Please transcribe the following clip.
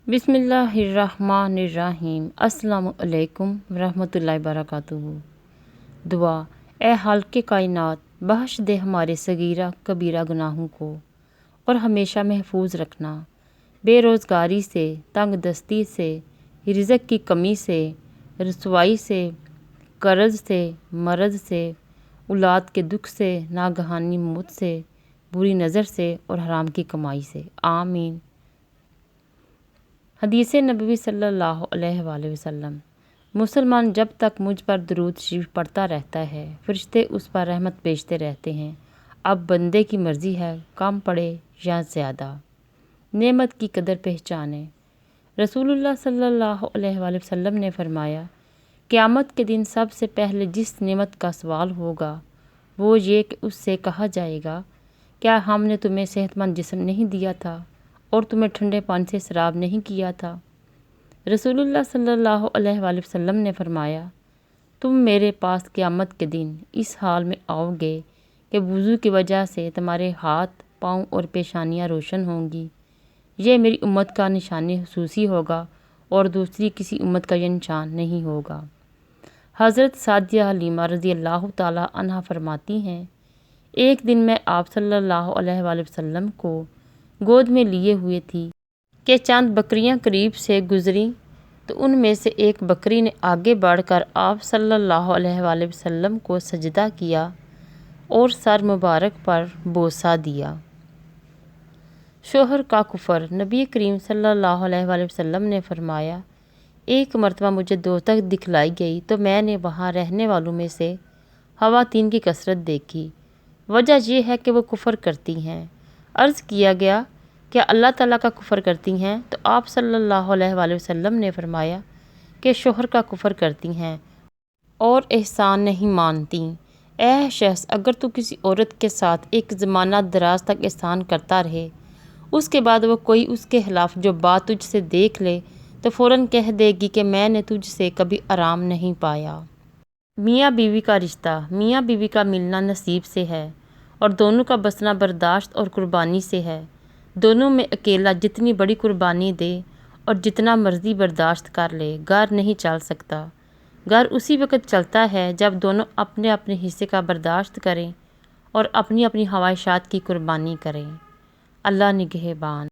بسم اللہ الرحمن الرحیم۔ السلام علیکم ورحمۃ اللہ وبرکاتہ۔ دعا: اے خالق کائنات، بخش دے ہمارے صغیرہ کبیرہ گناہوں کو اور ہمیشہ محفوظ رکھنا، بے روزگاری سے، تنگ دستی سے، رزق کی کمی سے، رسوائی سے، قرض سے، مرض سے، اولاد کے دکھ سے، ناگہانی موت سے، بری نظر سے اور حرام کی کمائی سے، آمین۔ حدیث نبوی صلی اللہ علیہ وآلہ وسلم: مسلمان جب تک مجھ پر درود شریف پڑھتا رہتا ہے، فرشتے اس پر رحمت بھیجتے رہتے ہیں۔ اب بندے کی مرضی ہے کم پڑے یا زیادہ۔ نعمت کی قدر پہچانیں۔ رسول اللہ صلی اللہ علیہ وآلہ وسلم نے فرمایا، قیامت کے دن سب سے پہلے جس نعمت کا سوال ہوگا وہ یہ کہ اس سے کہا جائے گا، کیا ہم نے تمہیں صحت مند جسم نہیں دیا تھا اور تمہیں ٹھنڈے پانی سے سراب نہیں کیا تھا؟ رسول اللہ صلی اللہ علیہ وآلہ وسلم نے فرمایا، تم میرے پاس قیامت کے دن اس حال میں آؤ گے کہ وضو کی وجہ سے تمہارے ہاتھ، پاؤں اور پیشانیاں روشن ہوں گی۔ یہ میری امت کا نشان خصوصی ہوگا اور دوسری کسی امت کا یہ نشان نہیں ہوگا۔ حضرت سعدیہ حلیمہ رضی اللہ تعالیٰ عنہا فرماتی ہیں، ایک دن میں آپ صلی اللہ علیہ وآلہ وسلم کو گود میں لیے ہوئے تھی کہ چند بکریاں قریب سے گزریں تو ان میں سے ایک بکری نے آگے بڑھ کر آپ صلی اللہ علیہ وآلہ وسلم کو سجدہ کیا اور سر مبارک پر بوسہ دیا۔ شوہر کا کفر۔ نبی کریم صلی اللہ علیہ وآلہ وسلم نے فرمایا، ایک مرتبہ مجھے دوزخ دکھلائی گئی تو میں نے وہاں رہنے والوں میں سے خواتین کی کثرت دیکھی۔ وجہ یہ ہے کہ وہ کفر کرتی ہیں۔ عرض کیا گیا، کیا اللہ تعالیٰ کا کفر کرتی ہیں؟ تو آپ صلی اللہ علیہ وآلہ وسلم نے فرمایا کہ شوہر کا کفر کرتی ہیں اور احسان نہیں مانتی۔ اے شخص، اگر تو کسی عورت کے ساتھ ایک زمانہ دراز تک احسان کرتا رہے، اس کے بعد وہ کوئی اس کے خلاف جو بات تجھ سے دیکھ لے تو فوراً کہہ دے گی کہ میں نے تجھ سے کبھی آرام نہیں پایا۔ میاں بیوی کا رشتہ۔ میاں بیوی کا ملنا نصیب سے ہے اور دونوں کا بسنا برداشت اور قربانی سے ہے۔ دونوں میں اکیلا جتنی بڑی قربانی دے اور جتنا مرضی برداشت کر لے، گھر نہیں چل سکتا۔ گھر اسی وقت چلتا ہے جب دونوں اپنے اپنے حصے کا برداشت کریں اور اپنی اپنی خواہشات کی قربانی کریں۔ اللہ نگہبان۔